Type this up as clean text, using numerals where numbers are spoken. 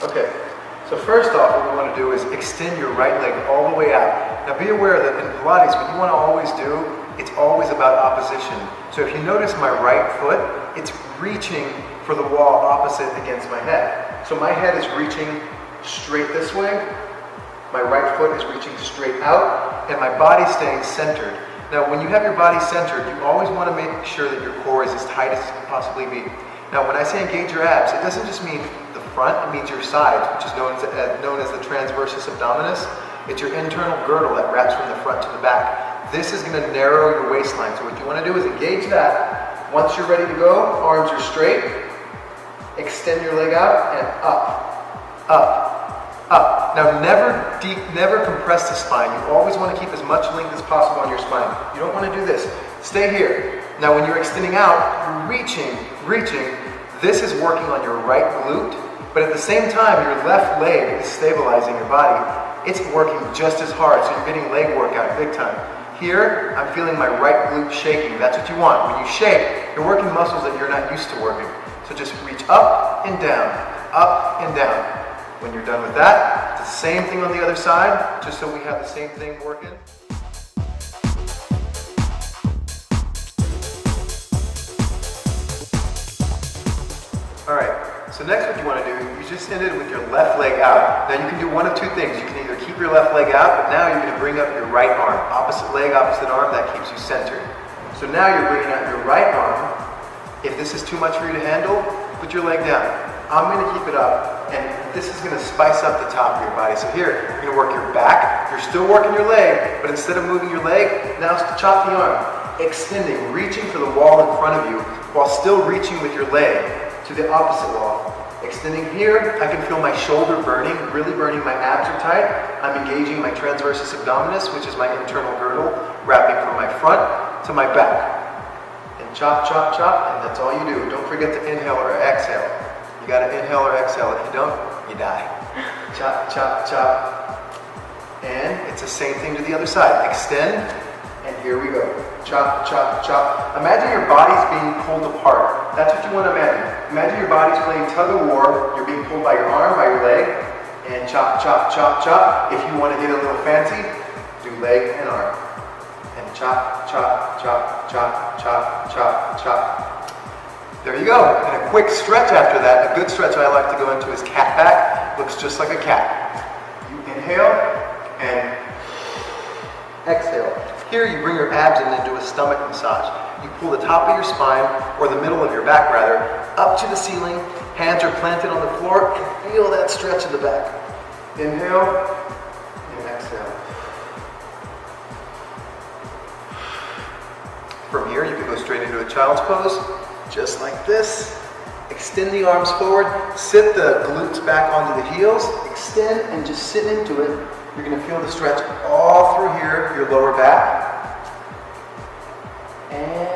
Okay, so first off, what we want to do is extend your right leg all the way out. Now be aware that in Pilates, what you want to always do, it's always about opposition. So if you notice my right foot, it's reaching for the wall opposite against my head. So my head is reaching straight this way, my right foot is reaching straight out, and my body's staying centered. Now when you have your body centered, you always want to make sure that your core is as tight as it can possibly be. Now when I say engage your abs, it doesn't just mean the front, it means your sides, which is known as the transversus abdominis. It's your internal girdle that wraps from the front to the back. This is going to narrow your waistline. So what you want to do is engage that. Once you're ready to go, arms are straight. Extend your leg out and up, up, up. Now never compress the spine. You always want to keep as much length as possible on your spine. You don't want to do this. Stay here. Now when you're extending out, you're reaching. This is working on your right glute, but at the same time, your left leg is stabilizing your body. It's working just as hard, so you're getting leg workout big time. Here, I'm feeling my right glute shaking. That's what you want. When you shake, you're working muscles that you're not used to working. So just reach up and down, up and down. When you're done with that, it's the same thing on the other side, just so we have the same thing working. Alright, so next what you want to do, you just ended with your left leg out. Now you can do one of two things. You can either keep your left leg out, but now you're going to bring up your right arm. Opposite leg, opposite arm, that keeps you centered. So now you're bringing out your right arm. If this is too much for you to handle, put your leg down. I'm going to keep it up, and this is going to spice up the top of your body. So here, you're going to work your back. You're still working your leg, but instead of moving your leg, now chop the arm. Extending, reaching for the wall in front of you, while still reaching with your leg to the opposite wall. Extending here, I can feel my shoulder burning, really burning. My abs are tight. I'm engaging my transversus abdominis, which is my internal girdle, wrapping from my front to my back. And chop, chop, chop, and that's all you do. Don't forget to inhale or exhale. You gotta inhale or exhale. If you don't, you die. Chop, chop, chop. And it's the same thing to the other side. Extend, and here we go. Chop, chop, chop. Imagine your body's being pulled apart. That's what you want to imagine. Imagine your body's playing tug of war. You're being pulled by your arm, by your leg, and chop, chop, chop, chop. If you want to get a little fancy, do leg and arm. And chop, chop, chop, chop, chop, chop, chop. There you go. And a quick stretch after that, a good stretch I like to go into is cat back. Looks just like a cat. You inhale and exhale. Here you bring your abs in and do a stomach massage. You pull the top of your spine, or the middle of your back rather, up to the ceiling. Hands are planted on the floor, and feel that stretch in the back. Inhale and exhale. From here you can go straight into a child's pose, just like this. Extend the arms forward, sit the glutes back onto the heels, extend and just sit into it. You're going to feel the stretch all through here, your lower back. And